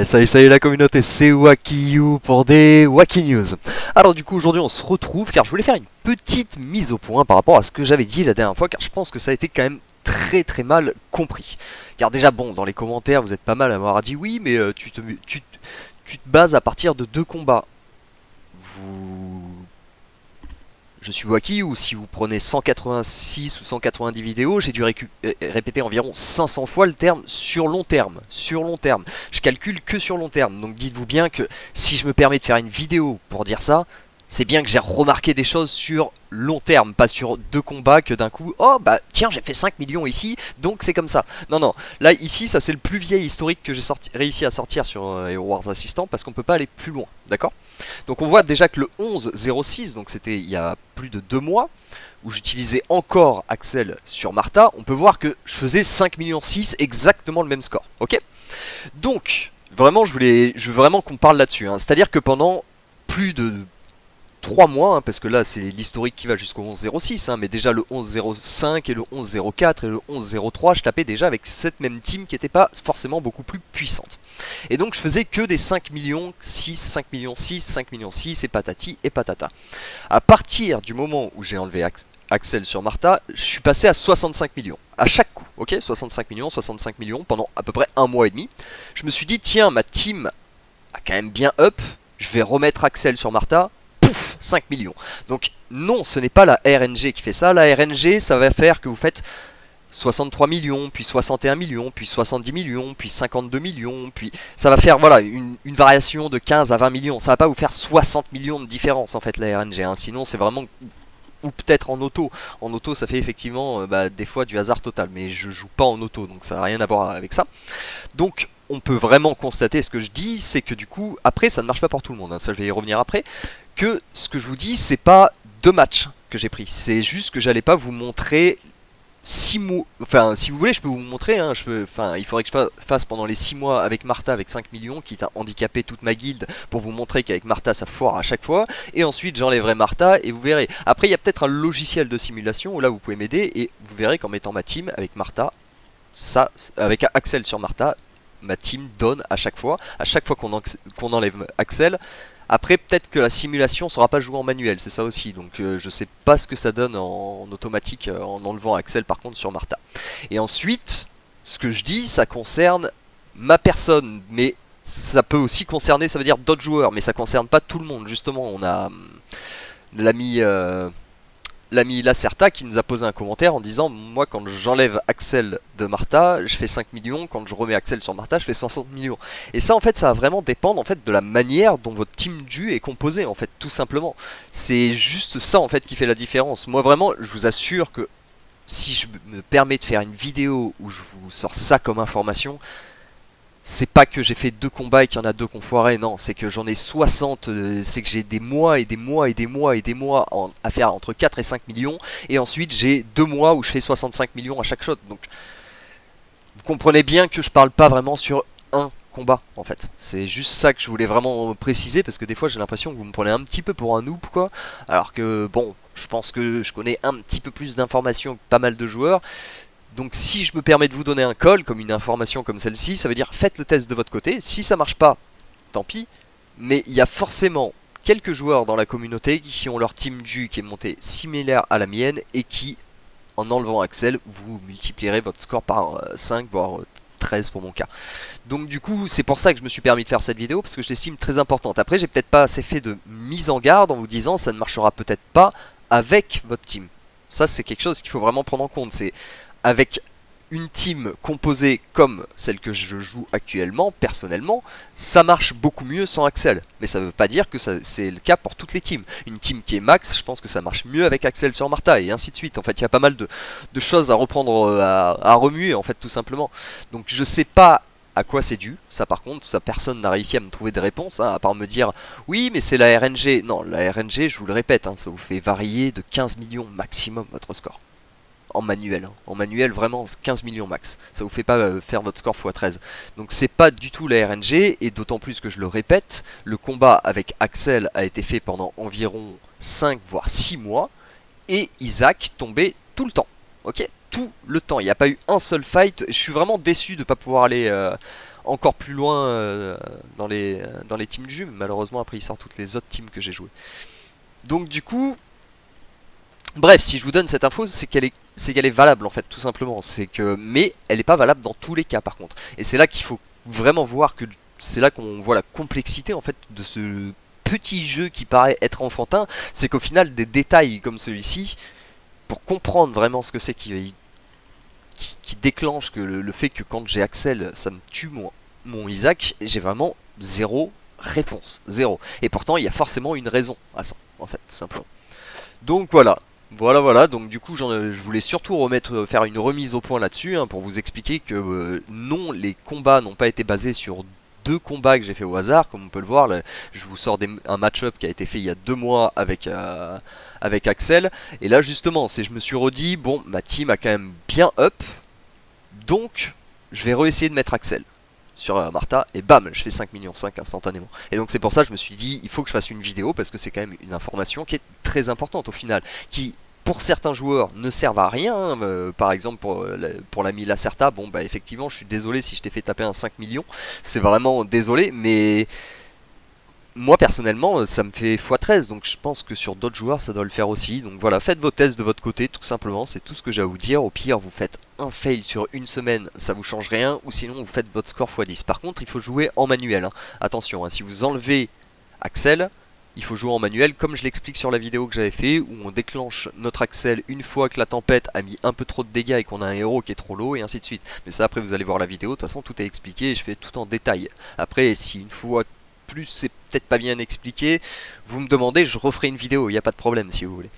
Salut la communauté, c'est Wakiyu pour des Waki News. Alors du coup aujourd'hui on se retrouve car je voulais faire une petite mise au point par rapport à ce que j'avais dit la dernière fois, car je pense que ça a été quand même très mal compris. Car déjà bon, dans les commentaires vous êtes pas mal à m'avoir dit oui mais tu te bases à partir de deux combats. Vous... Je suis Waki, ou si vous prenez 186 ou 190 vidéos, j'ai dû répéter environ 500 fois le terme sur long terme. Sur long terme. Je calcule que sur long terme. Donc dites-vous bien que si je me permets de faire une vidéo pour dire ça, c'est bien que j'ai remarqué des choses sur long terme, pas sur deux combats que d'un coup, oh bah tiens j'ai fait 5 millions ici, donc c'est comme ça. Non, là ici ça c'est le plus vieil historique que j'ai réussi à sortir sur Hero Wars Assistant, parce qu'on peut pas aller plus loin, d'accord? Donc on voit déjà que le 11-06, donc c'était il y a plus de 2 mois, où j'utilisais encore Axel sur Martha, on peut voir que je faisais 5 millions 6, exactement le même score, ok? Donc, vraiment je veux vraiment qu'on parle là-dessus, hein. C'est-à-dire que pendant plus de 3 mois, hein, parce que là c'est l'historique qui va jusqu'au 11-06, hein, mais déjà le 11-05 et le 11-04 et le 11-03, je tapais déjà avec cette même team qui n'était pas forcément beaucoup plus puissante. Et donc je faisais que des 5 millions 6, 5 millions 6, 5 millions 6 et patati et patata. À partir du moment où j'ai enlevé Axel sur Martha, je suis passé à 65 millions. À chaque coup, ok, 65 millions pendant à peu près un mois et demi. Je me suis dit, tiens, ma team a quand même bien up, je vais remettre Axel sur Martha. Pouf, 5 millions. Donc non, ce n'est pas la RNG qui fait ça. La RNG, ça va faire que vous faites 63 millions, puis 61 millions, puis 70 millions, puis 52 millions, puis ça va faire voilà une variation de 15 à 20 millions. Ça va pas vous faire 60 millions de différence en fait la RNG, hein. Sinon c'est vraiment, ou peut-être en auto. En auto ça fait effectivement des fois du hasard total, mais je joue pas en auto donc ça n'a rien à voir avec ça. Donc on peut vraiment constater, ce que je dis, c'est que du coup, après ça ne marche pas pour tout le monde, hein, ça je vais y revenir après, que ce que je vous dis c'est pas deux matchs que j'ai pris, c'est juste que j'allais pas vous montrer 6 mois, enfin si vous voulez je peux vous montrer, hein, il faudrait que je fasse pendant les 6 mois avec Martha avec 5 millions, quitte à handicaper toute ma guilde pour vous montrer qu'avec Martha ça foire à chaque fois, et ensuite j'enlèverai Martha et vous verrez. Après il y a peut-être un logiciel de simulation où là vous pouvez m'aider et vous verrez qu'en mettant ma team avec Martha, ça, avec Axel sur Martha, ma team donne à chaque fois qu'on enlève Axel. Après, peut-être que la simulation ne sera pas jouée en manuel, c'est ça aussi. Donc, je sais pas ce que ça donne en automatique en enlevant Axel par contre sur Martha. Et ensuite, ce que je dis, ça concerne ma personne, mais ça peut aussi concerner, ça veut dire d'autres joueurs, mais ça concerne pas tout le monde. Justement, on a l'ami l'ami Lacerta qui nous a posé un commentaire en disant, moi quand j'enlève Axel de Martha je fais 5 millions, quand je remets Axel sur Martha je fais 60 millions. Et ça en fait ça va vraiment dépendre en fait de la manière dont votre team du est composée en fait, tout simplement. C'est juste ça en fait qui fait la différence. Moi vraiment je vous assure que si je me permets de faire une vidéo où je vous sors ça comme information, c'est pas que j'ai fait deux combats et qu'il y en a deux qu'on foiré, non, c'est que j'en ai 60, c'est que j'ai des mois et des mois et des mois et des mois à faire entre 4 et 5 millions, et ensuite j'ai 2 mois où je fais 65 millions à chaque shot, donc vous comprenez bien que je parle pas vraiment sur un combat en fait. C'est juste ça que je voulais vraiment préciser, parce que des fois j'ai l'impression que vous me prenez un petit peu pour un noob quoi, alors que bon, je pense que je connais un petit peu plus d'informations que pas mal de joueurs. Donc si je me permets de vous donner un call, comme une information comme celle-ci, ça veut dire faites le test de votre côté. Si ça marche pas, tant pis. Mais il y a forcément quelques joueurs dans la communauté qui ont leur team du qui est monté similaire à la mienne, et qui, en enlevant Axel, vous multiplierez votre score par 5, voire 13 pour mon cas. Donc du coup, c'est pour ça que je me suis permis de faire cette vidéo, parce que je l'estime très importante. Après, j'ai peut-être pas assez fait de mise en garde en vous disant ça ne marchera peut-être pas avec votre team. Ça, c'est quelque chose qu'il faut vraiment prendre en compte. C'est avec une team composée comme celle que je joue actuellement, personnellement, ça marche beaucoup mieux sans Axel. Mais ça veut pas dire que c'est le cas pour toutes les teams. Une team qui est max, je pense que ça marche mieux avec Axel sur Martha, et ainsi de suite. En fait, il y a pas mal de choses à reprendre, à remuer, en fait, tout simplement. Donc je sais pas à quoi c'est dû, ça par contre, ça personne n'a réussi à me trouver des réponses, hein, à part me dire oui mais c'est la RNG. Non, la RNG, je vous le répète, hein, ça vous fait varier de 15 millions maximum votre score. En manuel, hein. En manuel vraiment 15 millions max. Ça vous fait pas faire votre score x13. Donc c'est pas du tout la RNG, et d'autant plus que je le répète, le combat avec Axel a été fait pendant environ 5 voire 6 mois, et Isaac tombait tout le temps. Ok, tout le temps. Il n'y a pas eu un seul fight. Je suis vraiment déçu de ne pas pouvoir aller encore plus loin dans les teams du jeu, mais malheureusement après il sort toutes les autres teams que j'ai joué. Donc du coup, bref, si je vous donne cette info, c'est qu'elle est valable en fait, tout simplement. C'est que, mais elle n'est pas valable dans tous les cas par contre. Et c'est là qu'il faut vraiment voir que c'est là qu'on voit la complexité en fait de ce petit jeu qui paraît être enfantin. C'est qu'au final, des détails comme celui-ci, pour comprendre vraiment ce que c'est qui déclenche que le fait que quand j'ai Axel, ça me tue mon Isaac, j'ai vraiment zéro réponse, zéro. Et pourtant, il y a forcément une raison à ça, en fait, tout simplement. Donc voilà. Voilà, donc du coup je voulais surtout faire une remise au point là-dessus, hein, pour vous expliquer que non, les combats n'ont pas été basés sur deux combats que j'ai fait au hasard, comme on peut le voir, là, je vous sors un match-up qui a été fait il y a 2 mois avec Axel, et là justement, je me suis redit, bon, ma team a quand même bien up, donc je vais réessayer de mettre Axel sur Martha, et bam, je fais 5 millions 5 instantanément. Et donc c'est pour ça que je me suis dit, il faut que je fasse une vidéo, parce que c'est quand même une information qui est très importante au final, qui pour certains joueurs ne servent à rien, hein. Par exemple pour l'ami Lacerta, bon bah effectivement je suis désolé si je t'ai fait taper un 5 millions, c'est vraiment désolé, mais moi personnellement ça me fait x13, donc je pense que sur d'autres joueurs ça doit le faire aussi. Donc voilà, faites vos tests de votre côté tout simplement, c'est tout ce que j'ai à vous dire. Au pire vous faites un fail sur une semaine, ça vous change rien, ou sinon vous faites votre score x10. Par contre il faut jouer en manuel, hein. Attention, hein, si vous enlevez Axel, il faut jouer en manuel comme je l'explique sur la vidéo que j'avais fait, où on déclenche notre Axel une fois que la tempête a mis un peu trop de dégâts et qu'on a un héros qui est trop low, et ainsi de suite. Mais ça après vous allez voir la vidéo, de toute façon tout est expliqué et je fais tout en détail. Après si une fois plus c'est peut-être pas bien expliqué, vous me demandez, je referai une vidéo, il n'y a pas de problème si vous voulez.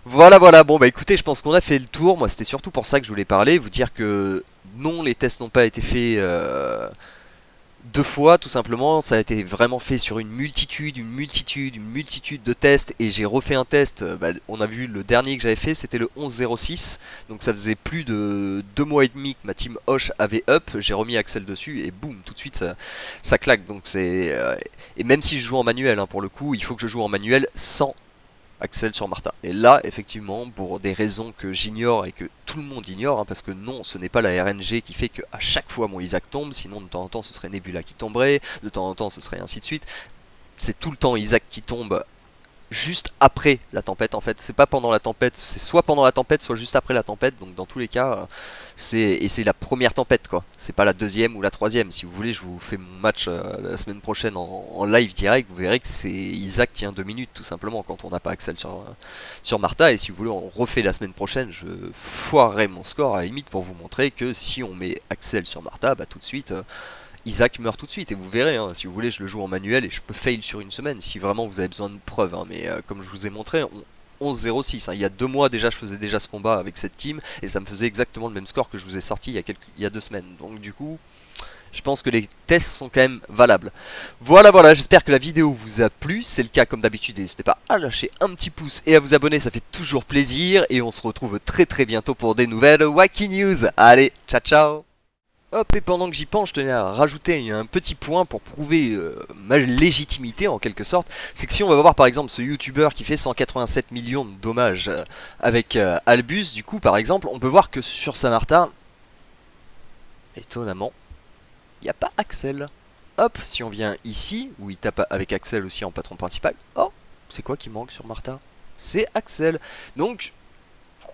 Voilà, bon bah écoutez, je pense qu'on a fait le tour. Moi c'était surtout pour ça que je voulais parler, vous dire que non, les tests n'ont pas été faits 2 fois, tout simplement. Ça a été vraiment fait sur une multitude de tests, et j'ai refait un test. On a vu le dernier que j'avais fait, c'était le 11-06, donc ça faisait plus de 2 mois et demi que ma team Hoche avait up. J'ai remis Axel dessus et boum, tout de suite ça claque. Donc et même si je joue en manuel, hein, pour le coup, il faut que je joue en manuel sans Axel sur Martha. Et là, effectivement, pour des raisons que j'ignore et que tout le monde ignore, hein, parce que non, ce n'est pas la RNG qui fait que à chaque fois mon Isaac tombe, sinon de temps en temps ce serait Nebula qui tomberait, de temps en temps ce serait ainsi de suite. C'est tout le temps Isaac qui tombe juste après la tempête en fait, c'est pas pendant la tempête, c'est soit pendant la tempête soit juste après la tempête, donc dans tous les cas c'est la première tempête quoi, c'est pas la deuxième ou la troisième. Si vous voulez je vous fais mon match la semaine prochaine en live direct, vous verrez que c'est Isaac tient 2 minutes tout simplement quand on n'a pas Axel sur Martha, et si vous voulez on refait la semaine prochaine, je foirerai mon score à la limite pour vous montrer que si on met Axel sur Martha, bah tout de suite Isaac meurt tout de suite, et vous verrez, hein, si vous voulez je le joue en manuel et je peux fail sur une semaine si vraiment vous avez besoin de preuves, hein, mais comme je vous ai montré, 11-06, hein, il y a 2 mois déjà je faisais déjà ce combat avec cette team et ça me faisait exactement le même score que je vous ai sorti il y a 2 semaines, donc du coup je pense que les tests sont quand même valables. Voilà, j'espère que la vidéo vous a plu, c'est le cas comme d'habitude, n'hésitez pas à lâcher un petit pouce et à vous abonner, ça fait toujours plaisir, et on se retrouve très bientôt pour des nouvelles Wacky News. Allez, ciao. Hop, et pendant que j'y pense, je tenais à rajouter un petit point pour prouver ma légitimité en quelque sorte. C'est que si on va voir par exemple ce youtubeur qui fait 187 millions de dommages avec Albus, du coup par exemple, on peut voir que sur Samarta, étonnamment, il n'y a pas Axel. Hop, si on vient ici, où il tape avec Axel aussi en patron principal, oh, c'est quoi qui manque sur Martha? C'est Axel. Donc,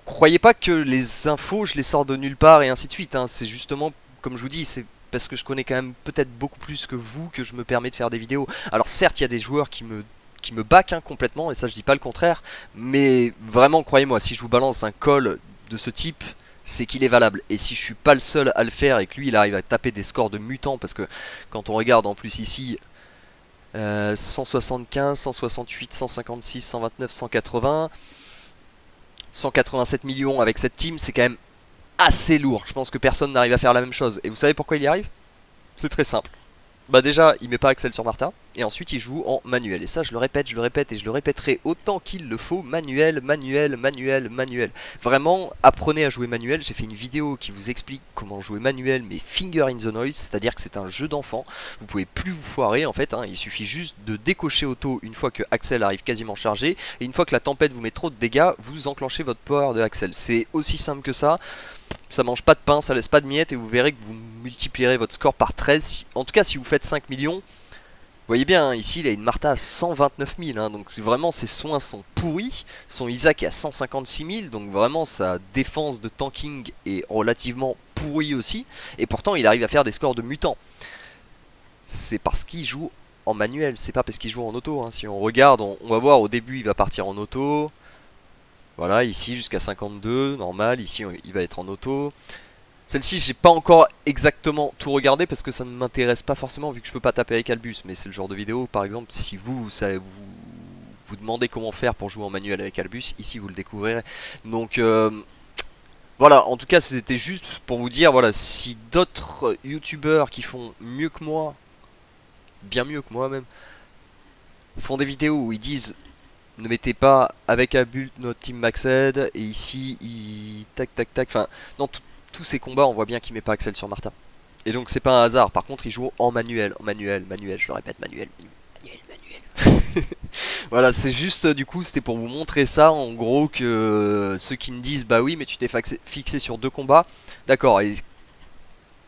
croyez pas que les infos, je les sors de nulle part et ainsi de suite, hein. C'est justement comme je vous dis, c'est parce que je connais quand même peut-être beaucoup plus que vous que je me permets de faire des vidéos. Alors certes, il y a des joueurs qui me back, hein, complètement, et ça je dis pas le contraire, mais vraiment croyez-moi, si je vous balance un call de ce type, c'est qu'il est valable. Et si je suis pas le seul à le faire et que lui il arrive à taper des scores de mutant, parce que quand on regarde en plus ici 175, 168, 156, 129, 180, 187 millions avec cette team, c'est quand même assez lourd. Je pense que personne n'arrive à faire la même chose. Et vous savez pourquoi il y arrive? C'est très simple. Bah déjà, il met pas Axel sur Martha. et ensuite il joue en manuel. Et ça je le répète et je le répéterai autant qu'il le faut, manuel, manuel, manuel, manuel. Vraiment, apprenez à jouer manuel. J'ai fait une vidéo qui vous explique comment jouer manuel, mais finger in the noise, c'est-à-dire que c'est un jeu d'enfant. Vous pouvez plus vous foirer en fait, hein. Il suffit juste de décocher auto une fois que Axel arrive quasiment chargé, et une fois que la tempête vous met trop de dégâts, vous enclenchez votre power de Axel. C'est aussi simple que ça. Ça mange pas de pain, ça laisse pas de miettes, et vous verrez que vous multiplierez votre score par 13. En tout cas, si vous faites 5 millions, vous voyez bien, hein, ici il a une Martha à 129 000, hein, donc vraiment ses soins sont pourris. Son Isaac est à 156 000, donc vraiment sa défense de tanking est relativement pourrie aussi. Et pourtant il arrive à faire des scores de mutant. C'est parce qu'il joue en manuel, c'est pas parce qu'il joue en auto, hein. Si on regarde, on va voir au début il va partir en auto. Voilà, ici jusqu'à 52, normal, ici il va être en auto. Celle-ci, j'ai pas encore exactement tout regardé parce que ça ne m'intéresse pas forcément vu que je peux pas taper avec Albus. Mais c'est le genre de vidéo, par exemple, si vous demandez comment faire pour jouer en manuel avec Albus, ici vous le découvrirez. Donc voilà, en tout cas c'était juste pour vous dire, voilà, si d'autres youtubeurs qui font mieux que moi, bien mieux que moi même, font des vidéos où ils disent ne mettez pas avec Albus notre team Maxed, et ici il tac tac tac, enfin dans tous ces combats on voit bien qu'il met pas Axel sur Martha. Et donc c'est pas un hasard, par contre il joue en manuel, manuel, je le répète, manuel, manuel. Voilà, c'est juste du coup c'était pour vous montrer ça en gros, que ceux qui me disent bah oui mais tu t'es fixé sur 2 combats, d'accord, et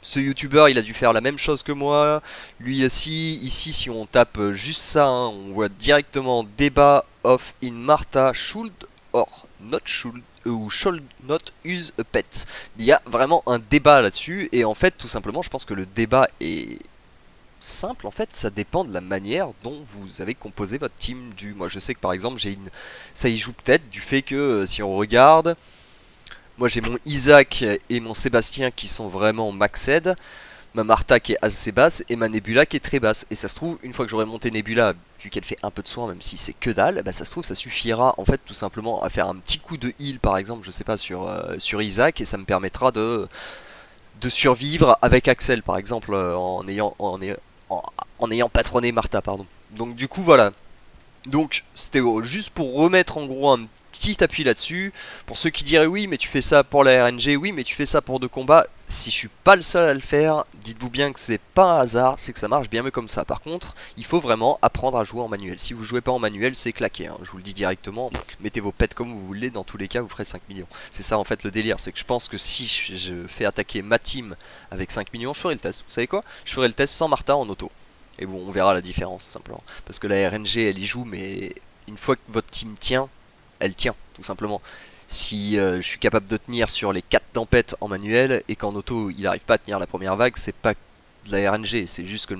ce youtubeur il a dû faire la même chose que moi, lui aussi. Ici si on tape juste ça, hein, on voit directement débat of in Martha should or not should ou should not use a pet. Il y a vraiment un débat là-dessus, et en fait tout simplement je pense que le débat est simple. En fait ça dépend de la manière dont vous avez composé votre team. Moi je sais que par exemple ça y joue peut-être du fait que si on regarde, moi j'ai mon Isaac et mon Sébastien qui sont vraiment maxed, ma Martha qui est assez basse et ma Nebula qui est très basse. Et ça se trouve, une fois que j'aurai monté Nebula, vu qu'elle fait un peu de soin, même si c'est que dalle, bah ça se trouve ça suffira en fait tout simplement à faire un petit coup de heal par exemple, je sais pas, sur Isaac, et ça me permettra de survivre avec Axel par exemple, en ayant patronné Martha, pardon. Donc du coup voilà. Donc c'était juste pour remettre en gros un petit appui là-dessus. Pour ceux qui diraient oui mais tu fais ça pour la RNG, oui mais tu fais ça pour 2 combats, si je suis pas le seul à le faire, dites-vous bien que c'est pas un hasard, c'est que ça marche bien mieux comme ça. Par contre, il faut vraiment apprendre à jouer en manuel. Si vous jouez pas en manuel, c'est claqué, hein. Je vous le dis directement, mettez vos pets comme vous voulez, dans tous les cas vous ferez 5 millions. C'est ça en fait le délire, c'est que je pense que si je fais attaquer ma team avec 5 millions, je ferai le test. Vous savez quoi? Je ferai le test sans Martha en auto. Et bon, on verra la différence simplement. Parce que la RNG elle y joue, mais une fois que votre team tient, elle tient tout simplement. Si je suis capable de tenir sur les 4 tempêtes en manuel et qu'en auto il n'arrive pas à tenir la première vague, c'est pas de la RNG, c'est juste que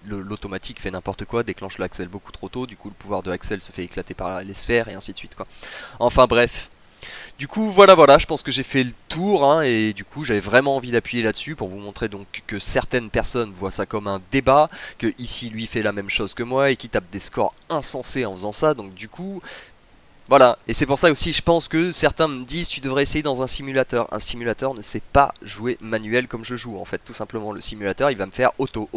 l'automatique fait n'importe quoi, déclenche l'Axel beaucoup trop tôt, du coup le pouvoir de Axel se fait éclater par les sphères et ainsi de suite quoi. Enfin bref. Du coup voilà, je pense que j'ai fait le tour, hein, et du coup j'avais vraiment envie d'appuyer là-dessus pour vous montrer donc que certaines personnes voient ça comme un débat, que ici lui fait la même chose que moi et qui tape des scores insensés en faisant ça, donc du coup voilà. Et c'est pour ça aussi je pense que certains me disent tu devrais essayer dans un simulateur. Un simulateur ne sait pas jouer manuel comme je joue en fait, tout simplement. Le simulateur il va me faire auto,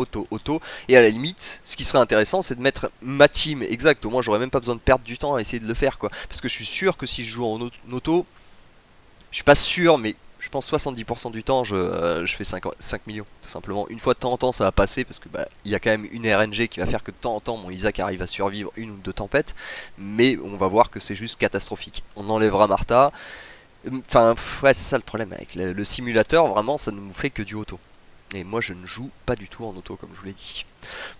et à la limite ce qui serait intéressant c'est de mettre ma team exact, au moins j'aurais même pas besoin de perdre du temps à essayer de le faire quoi. Parce que je suis sûr que si je joue en auto, je suis pas sûr, mais je pense 70% du temps je fais 5 millions tout simplement. Une fois de temps en temps ça va passer parce que bah il y a quand même une RNG qui va faire que de temps en temps mon Isaac arrive à survivre 1 ou 2 tempêtes, mais on va voir que c'est juste catastrophique. On enlèvera Martha. Enfin ouais, c'est ça le problème avec le simulateur, vraiment ça ne nous fait que du auto. Et moi je ne joue pas du tout en auto comme je vous l'ai dit.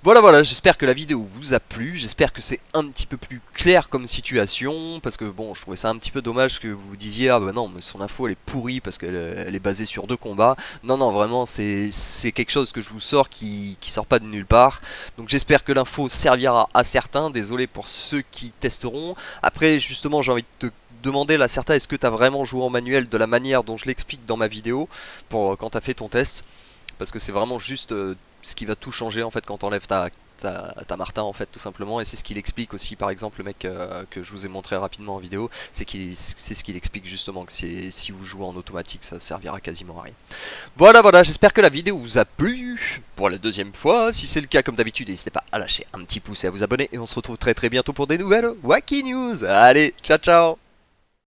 Voilà, j'espère que la vidéo vous a plu, j'espère que c'est un petit peu plus clair comme situation, parce que bon, je trouvais ça un petit peu dommage que vous disiez ah bah non mais son info elle est pourrie parce qu'elle est basée sur 2 combats. Non, vraiment c'est quelque chose que je vous sors qui sort pas de nulle part. Donc j'espère que l'info servira à certains, désolé pour ceux qui testeront. Après justement j'ai envie de te demander là, certains, est-ce que tu as vraiment joué en manuel de la manière dont je l'explique dans ma vidéo pour quand tu as fait ton test, parce que c'est vraiment juste ce qui va tout changer en fait quand t'enlèves ta t'as Martin en fait tout simplement, et c'est ce qu'il explique aussi, par exemple le mec que je vous ai montré rapidement en vidéo, c'est ce qu'il explique justement, que si vous jouez en automatique ça servira quasiment à rien. Voilà, j'espère que la vidéo vous a plu pour la deuxième fois. Si c'est le cas, comme d'habitude, n'hésitez pas à lâcher un petit pouce et à vous abonner. Et on se retrouve très bientôt pour des nouvelles Wacky News. Allez, ciao ciao.